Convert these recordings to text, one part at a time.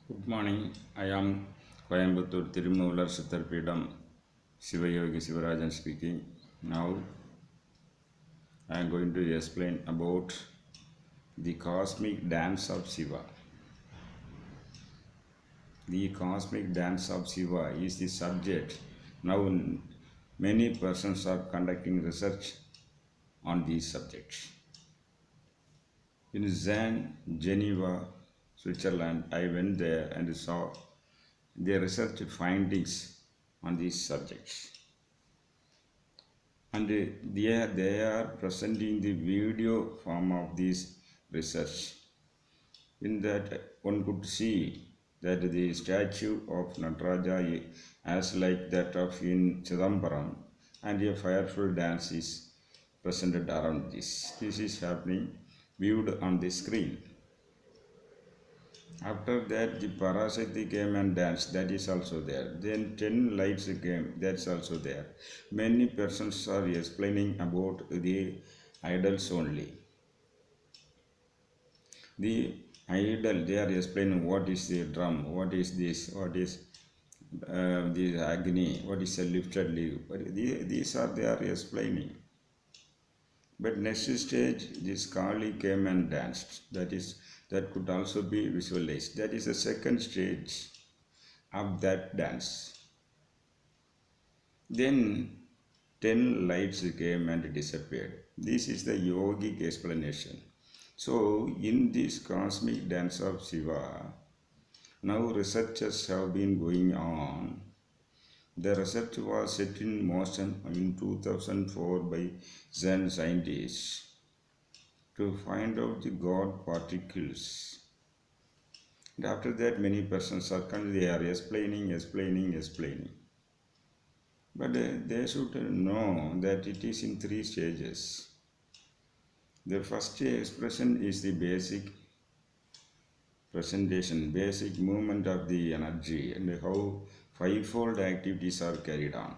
Good morning. I am Thirumantiram Siva Sivarajan speaking. Now I am going to explain about the cosmic dance of Siva. The cosmic dance of Siva is the subject. Now many persons are conducting research on these subjects. In Zan, Geneva, Switzerland, I went there and saw their research findings on these subjects. And they are presenting the video form of this research. In that, one could see that the statue of Nataraja as like that of in Chidambaram, and a fireful dance is presented around this. This is happening viewed on the screen. After that, the Parashakti came and danced, that is also there. Then 10 lights came, that's also there. Many persons are explaining about the idols only. The idol, they are explaining what is the drum, what is this, what is the Agni, what is a lifted leaf. These are they are explaining. But next stage, this Kali came and danced. That could also be visualized. That is the second stage of that dance. Then 10 lights came and disappeared. This is the yogic explanation. So in this cosmic dance of Siva, now researchers have been going on. The research was set in motion in 2004 by Zen scientists to find out the God particles. And after that, many persons are explaining. But they should know that it is in 3 stages. The first expression is the basic presentation, basic movement of the energy and how fivefold activities are carried on.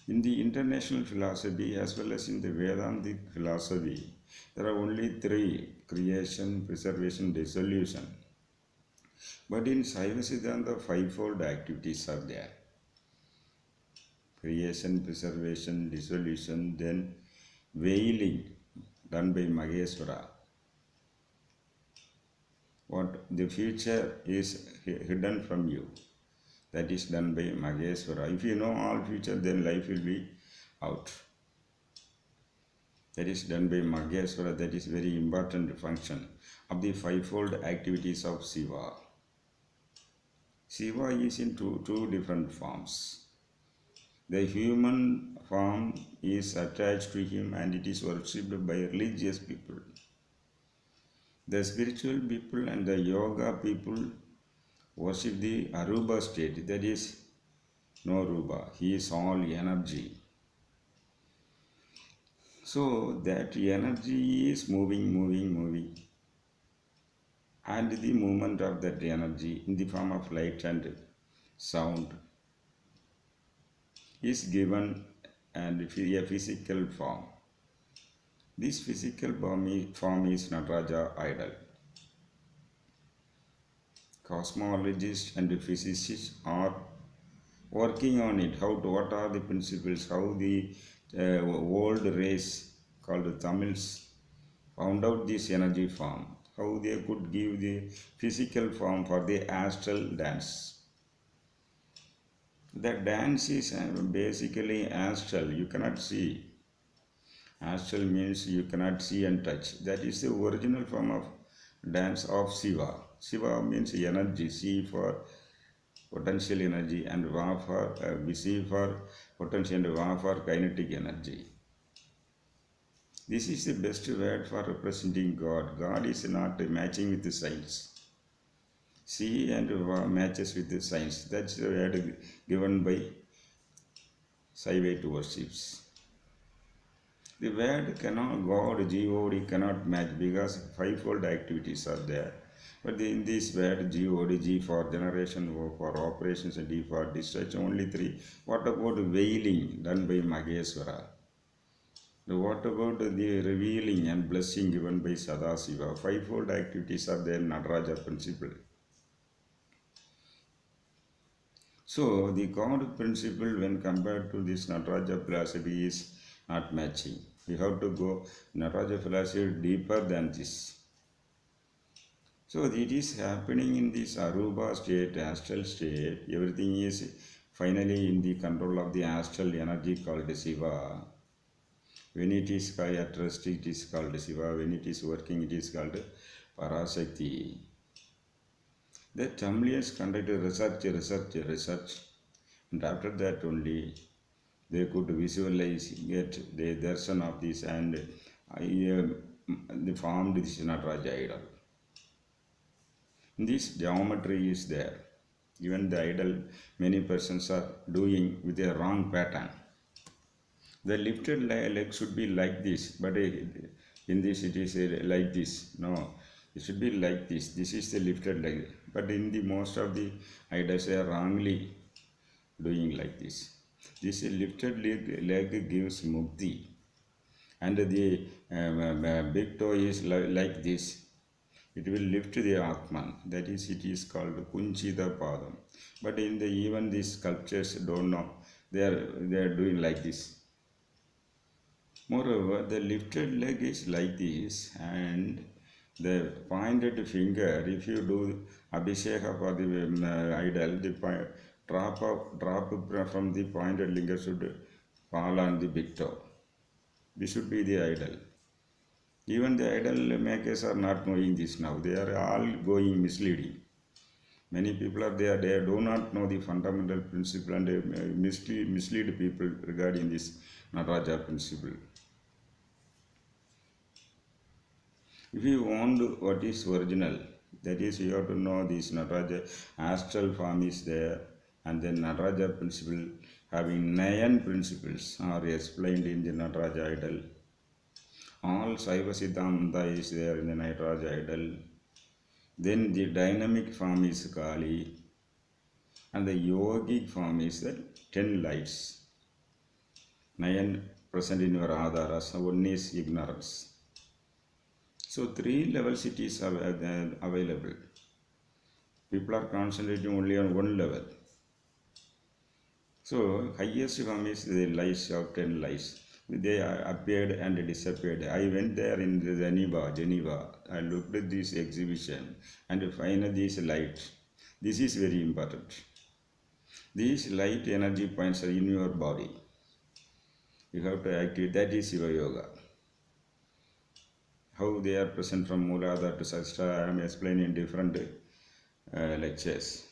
In the international philosophy as well as in the Vedantic philosophy, there are only 3: creation, preservation, dissolution. But in Siva Siddhanta, fivefold activities are there. Creation, preservation, dissolution, then veiling done by Maheshwara. What the future is hidden from you, that is done by Maheshwara. If you know all future, then life will be out. That is done by Maheshwara. That is very important function of the fivefold activities of Siva. Siva is in two different forms. The human form is attached to him and it is worshipped by religious people. The spiritual people and the yoga people worship the Aruba state, that is no Ruba. He is all energy. So that energy is moving. And the movement of that energy in the form of light and sound is given and a physical form. This physical form is Nataraja idol. Cosmologists and physicists are working on it. What are the principles? How the old race called the Tamils found out this energy form. How they could give the physical form for the astral dance. The dance is basically astral. You cannot see. Astral means you cannot see and touch. That is the original form of dance of Siva. Siva means energy. Si for potential energy and Va for Si for potential and Va for kinetic energy. This is the best word for representing God. God is not matching with the science. Si and Va matches with the science. That's the word given by Saivite worships. The word cannot, God, God cannot match because fivefold activities are there. But in this word, God, G for generation, O for operations, and D for destruction, only 3. What about veiling done by Maheshwara? What about the revealing and blessing given by Sadasiva? Fivefold activities are there in Nataraja principle. So the God principle when compared to this Nataraja philosophy is not matching. We have to go Nataraja philosophy deeper than this. So it is happening in this Aruba state, astral state. Everything is finally in the control of the astral energy called Siva. When it is at rest, it is called Siva. When it is working, it is called Parasakti. The Tamilians conducted research, and after that only they could visualize, get the darshan of this, and they formed this Nataraja idol. This geometry is there. Even the idol, many persons are doing with a wrong pattern. The lifted leg should be like this, but in this it is like this. No, it should be like this. This is the lifted leg. But in the most of the idols, they are wrongly doing like this. This lifted leg gives mukti, and the big toe is like this. It will lift the Atman. That is, it is called Kunchita Padam. But in the even these sculptures don't know. They are doing like this. Moreover, the lifted leg is like this, and the pointed finger, if you do Abhisheka for the idol, the drop from the pointed finger should fall on the big toe. This should be the idol. Even the idol makers are not knowing this now. They are all going misleading. Many people are there, they do not know the fundamental principle, and mislead people regarding this Nataraja principle. If you want what is original, that is, you have to know this Nataraja astral form is there, and then Nataraja principle having 9 principles are explained in the Nataraja idol. All Siva Siddhanta is there in the Nataraja idol. Then the dynamic form is Kali, and the yogic form is the 10 lights. 9 present in your Adharas, one is ignorance. So 3 levels it is available. People are concentrating only on one level. So highest form is the lights of 10 lights. They appeared and disappeared. I went there in Geneva. I looked at this exhibition and find these lights. This is very important. These light energy points are in your body. You have to activate. That is Siva Yoga. How they are present from Mooladhara to Sastra, I am explaining in different lectures.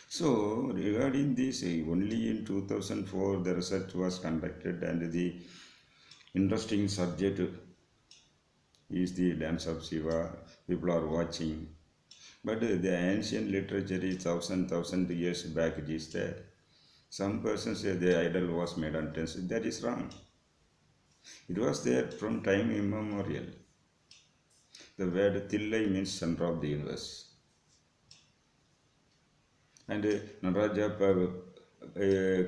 So, regarding this, only in 2004 the research was conducted, and the interesting subject is the dance of Siva. People are watching. But the ancient literature is thousand years back it is there. Some persons say the idol was made on 10. That is wrong. It was there from time immemorial. The word Tillai means center of the universe. And Nataraja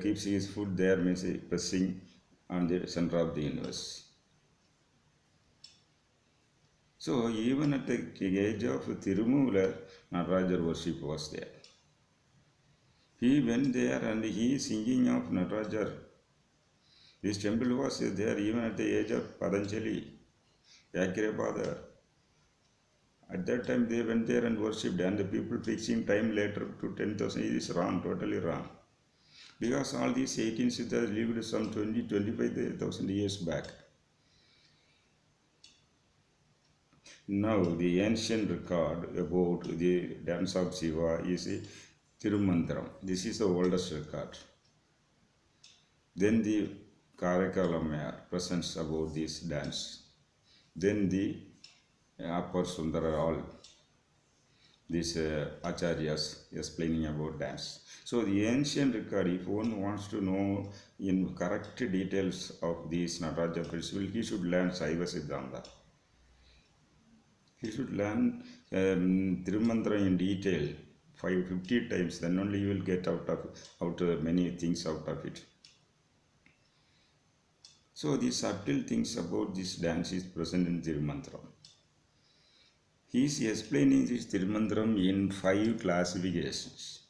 keeps his foot there, means pressing on the center of the universe. So even at the age of Thirumantiram, Nataraja worship was there. He went there and he is singing of Nataraja. This temple was there even at the age of Patanjali, Yakirapada. At that time they went there and worshipped, and the people fixing time later to 10,000 is wrong, totally wrong. Because all these 18 siddhas lived some 25,000 years back. Now the ancient record about the dance of Siva is Thirumantiram. This is the oldest record. Then the Karakalamaya presents about this dance. Then the Upper Sundara, all these acharyas explaining about dance. So the ancient record, if one wants to know in correct details of this Nataraja principle, he should learn Saiva Siddhanta. He should learn Thirumantiram in detail 50 times, then only you will get out many things out of it. So the subtle things about this dance is present in Thirumantiram. He is explaining this Thirumantiram in 5 classifications.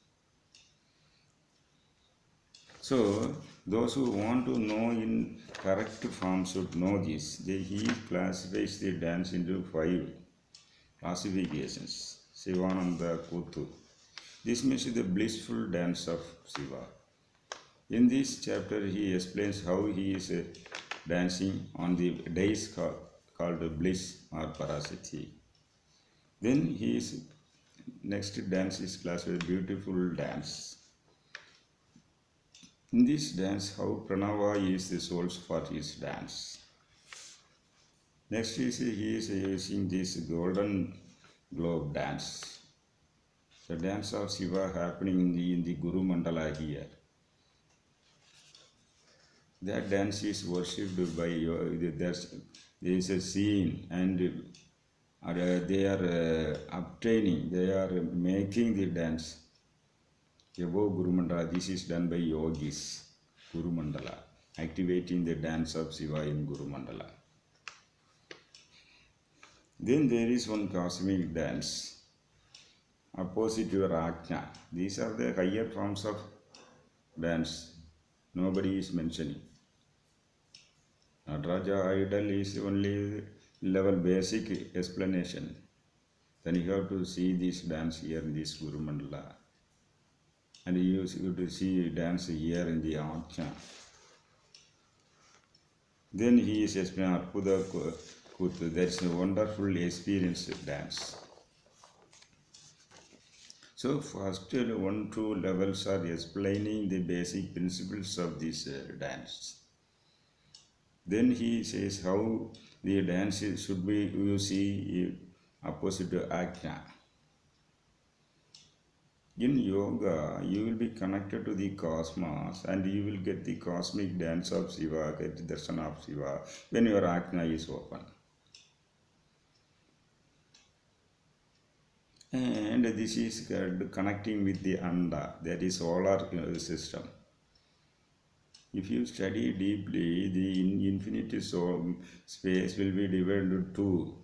So, those who want to know in correct form should know this. He classifies the dance into 5 classifications. Sivananda Kutu. This means the blissful dance of Siva. In this chapter, he explains how he is dancing on the days called bliss or parasati. Then his next dance is classified beautiful dance. In this dance, how Pranava is the source for his dance. Next is he is using this golden globe dance. The dance of Shiva happening in the Guru Mandala here. That dance is worshipped by there is a scene and they are obtaining, they are making the dance above Guru Mandala. This is done by yogis, Guru Mandala, activating the dance of Shiva in Guru Mandala. Then there is one cosmic dance, opposite your Ajna. These are the higher forms of dance. Nobody is mentioning. Nataraja idol is only level basic explanation. Then you have to see this dance here in this Guru Mandala. And you have to see dance here in the Ajna. Then he is explaining Arpuda Kutu. That's a wonderful experience dance. So first 1-2 levels are explaining the basic principles of this dance. Then he says how the dance should be, you see, opposite to Ajna. In yoga, you will be connected to the cosmos and you will get the cosmic dance of Shiva, get the darshan of Shiva when your Ajna is open. And this is connecting with the Anda, that is solar system. If you study deeply, the infinite space will be divided into 2.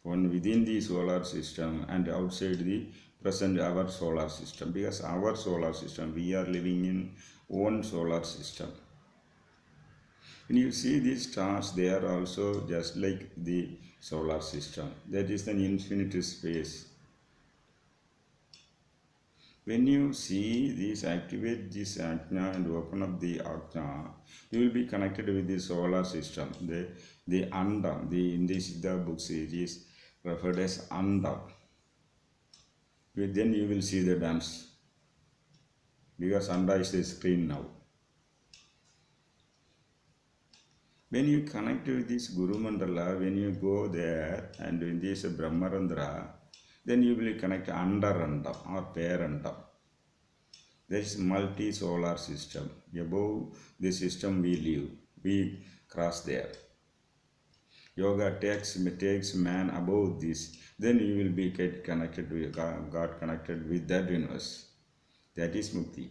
One within the solar system and outside the present our solar system. Because our solar system, we are living in one solar system. When you see these stars, they are also just like the solar system. That is an infinite space. When you see this, activate this Ajna and open up the Ajna, you will be connected with the solar system. The Andam, in the Siddha books it is referred as Andam. Then you will see the dance. Because Anda is the screen now. When you connect with this Guru Mandala, when you go there and in this Brahmarandra, then you will connect Andarandam or Perandam. There is multi-solar system. Above the system we live, we cross there. Yoga takes man above this, then you will be connected with God connected with that universe. That is Mukti.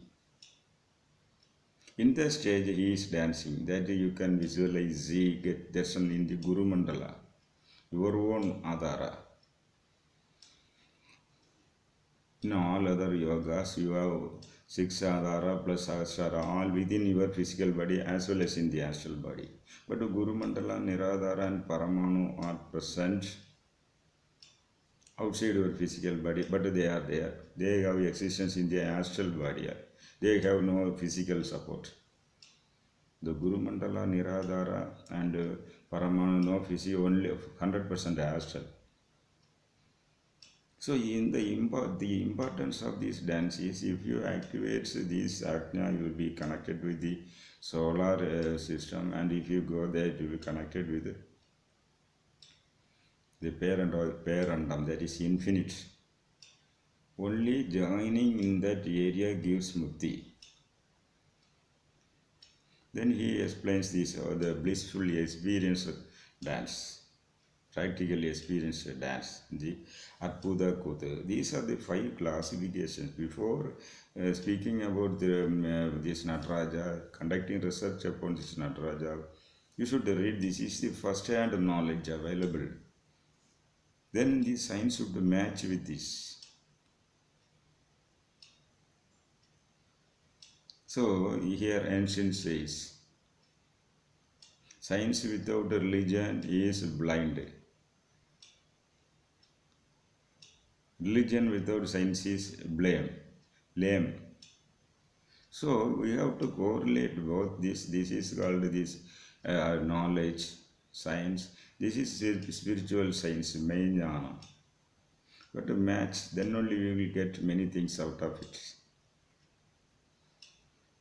In the stage he is dancing, that you can visualize, get darshan in the Guru Mandala, your own Adhara. In all other yogas, you have 6 Adhara plus Sahasrara, all within your physical body as well as in the astral body. But Guru Mandala, Niradhara and Paramanu are present outside your physical body, but they are there. They have existence in the astral body. They have no physical support. The Guru Mandala, Niradhara and Paramanu, no physical, only 100% astral. So in the importance of this dance is, if you activate this Ajna, you will be connected with the solar system, and if you go there, you will be connected with the Perandam, that is infinite. Only joining in that area gives Mukti. Then he explains this, the blissful experience dance, practical experience dance, the Arpuda Kuta. These are the 5 classifications. Before speaking about this Nataraja, conducting research upon this Nataraja, you should read this. Is the first-hand knowledge available. Then the science should match with this. So here ancient says, science without religion is blind. Religion without science is lame. So we have to correlate both this. This is called this knowledge, science. This is spiritual science, main jnana. But to match, then only we will get many things out of it.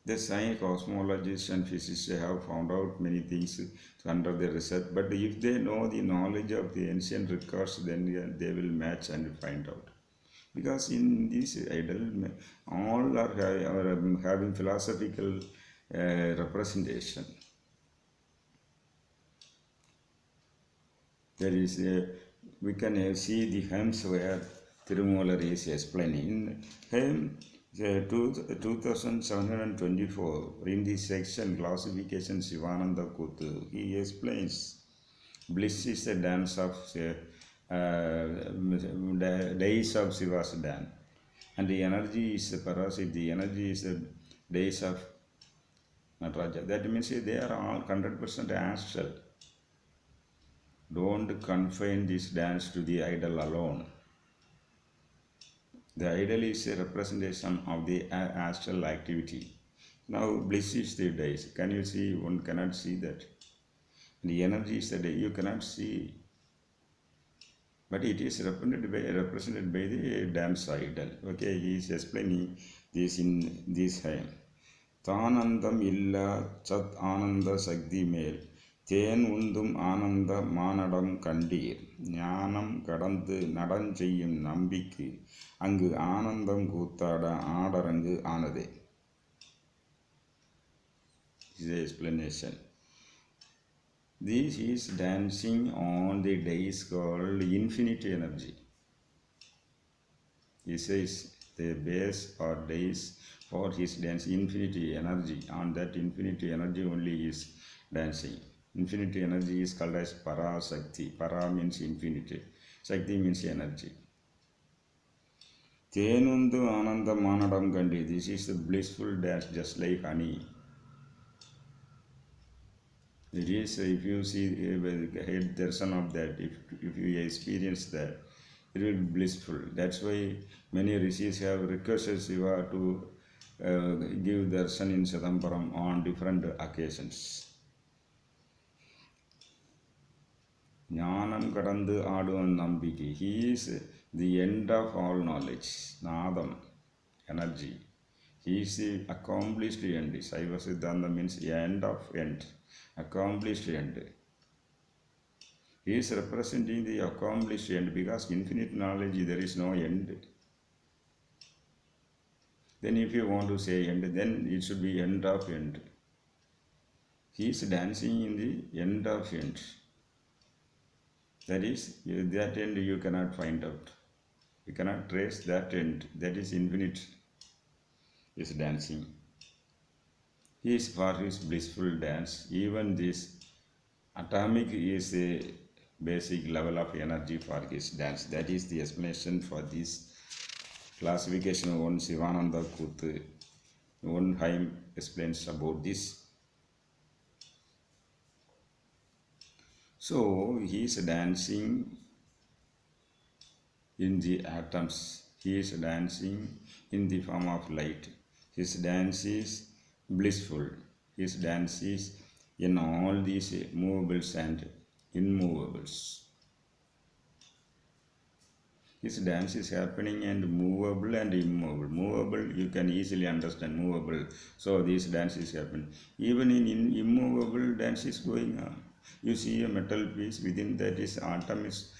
The science, cosmologists and physicists have found out many things under their research. But if they know the knowledge of the ancient records, then they will match and find out. Because in this idol, all are having philosophical representation. There is we can see the hymns where Thirumantiram is explaining. Hymn 2724, in this section classification Sivananda Kutu, he explains bliss is the dance of days of Siva's dance, and the energy is the parasit, the energy is the days of Nataraja. That means they are all 100% astral. Don't confine this dance to the idol alone. The idol is a representation of the astral activity. Now bliss is the days. Can you see? One cannot see that. The energy is the day. You cannot see. But it is represented by the dance idol. Okay, he is explaining this in this hymn. Tanandam illa chat ananda sakti mel. தேன் உந்தும் ஆனந்த மானடம் கண்டீர் ஞானம் கடந்து நடஞ்செய்யும் நம்பிக்கை அங்கு ஆனந்தம் கூத்தாட ஆடரங்கு ஆனதே. This is the explanation. This is dancing on the days called infinite energy. He says the base or days for his dance infinity energy. On that infinity energy only is dancing. Infinity energy is called as Para Shakti. Para means infinity. Shakti means energy. Tenundu Ananda Manadam Gandhi. This is the blissful dance, just like honey. It is, if you see head darshan of that, if you experience that, it will be blissful. That's why many rishis have requested Siva to give darshan in Thirumantiram on different occasions. Jnanam kadandu aduvan nambiki. He is the end of all knowledge. Nadam, energy. He is the accomplished end. Siva Siddhanta means end of end. Accomplished end. He is representing the accomplished end because infinite knowledge there is no end. Then if you want to say end, then it should be end of end. He is dancing in the end of end. That is, that end you cannot find out. You cannot trace that end. That is infinite. Is dancing. He is for his blissful dance. Even this atomic is a basic level of energy for his dance. That is the explanation for this classification. One Sivananda Kutu, one hymn explains about this. So he is dancing in the atoms. He is dancing in the form of light. His dance is blissful. His dance is in all these movables and immovables. His dance is happening and movable and immovable. Movable you can easily understand, movable. So this dance is happening. Even in immovable dance is going on. You see a metal piece, within that is atoms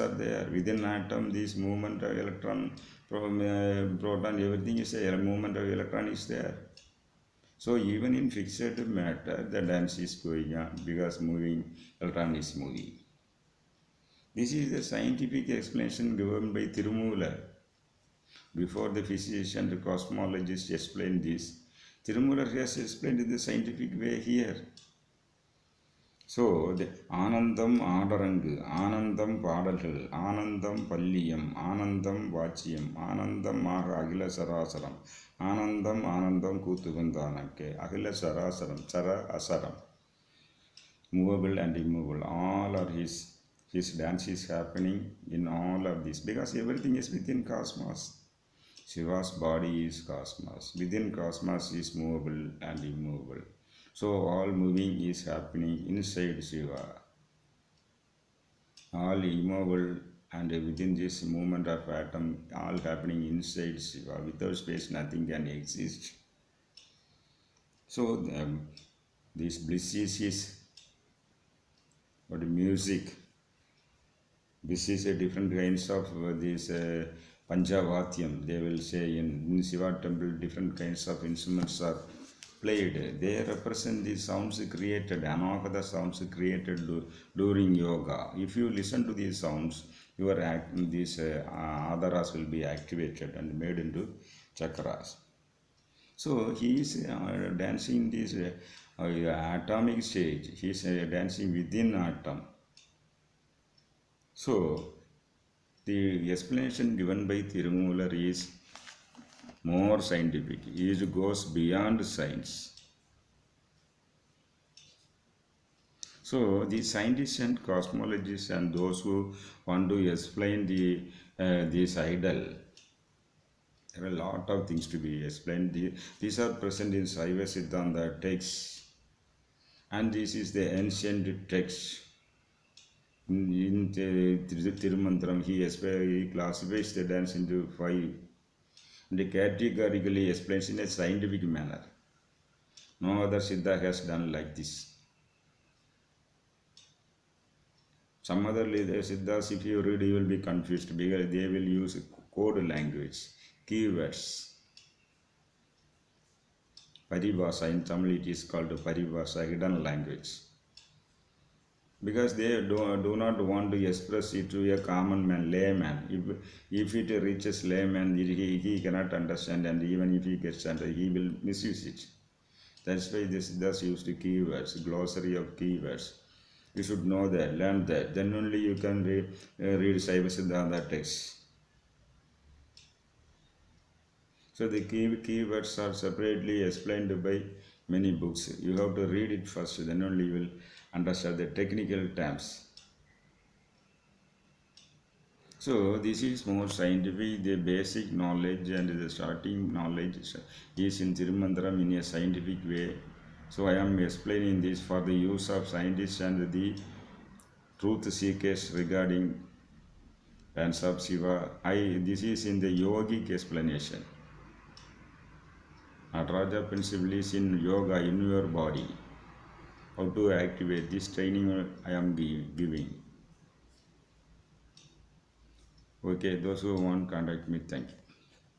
are there. Within atom this movement of electron, proton, everything is a movement of electron is there. So even in fixed matter the dance is going on because moving electron is moving. This is the scientific explanation given by Thirumantiram. Before the physicists and the cosmologists explained this, Thirumantiram has explained in the scientific way here. So, the Anandam Adarangu, Anandam Padalhal, Anandam Palliyam, Anandam Vachiyam, Anandam Maha Agila Sarasaram, Anandam Kutuvandanake, Agila Sarasaram, Sara Asaram, movable and immovable. All are his dance is happening in all of this because everything is within cosmos. Shiva's body is cosmos. Within cosmos is movable and immovable. So all moving is happening inside Shiva. All immovable and within this movement of atom, all happening inside Shiva. Without space, nothing can exist. So this bliss is his music. This is a different kinds of this Panchavatyam. They will say in Shiva temple different kinds of instruments are played. They represent the sounds created, anahata sounds created during yoga. If you listen to these sounds, these adaras will be activated and made into chakras. So he is dancing this atomic stage. He is dancing within atom. So the explanation given by Thirumantiram is more scientific. It goes beyond science. So the scientists and cosmologists and those who want to explain this idol, there are a lot of things to be explained. These are present in Siva Siddhanta text, and this is the ancient text. In Thirumantiram, he classifies the dance into 5 and categorically explains in a scientific manner. No other Siddha has done like this. Some other Siddhas, if you read, you will be confused because they will use code language, keywords. Paribhasa, in Tamil it is called Paribhasa, hidden language. Because they do not want to express it to a common man, layman. If it reaches layman, he cannot understand, and even if he gets under, he will misuse it. That's why this thus used keywords, glossary of keywords. You should know that, learn that. Then only you can read Siva Siddhanta text. So the keywords are separately explained by many books. You have to read it first, then only you will understand the technical terms. So this is more scientific. The basic knowledge and the starting knowledge is in Thirumantiram in a scientific way. So I am explaining this for the use of scientists and the truth seekers regarding dance of Shiva. This is in the yogic explanation. Nataraja principle is in yoga, in your body. How to activate this training I am giving. Okay, those who want, contact me. Thank you.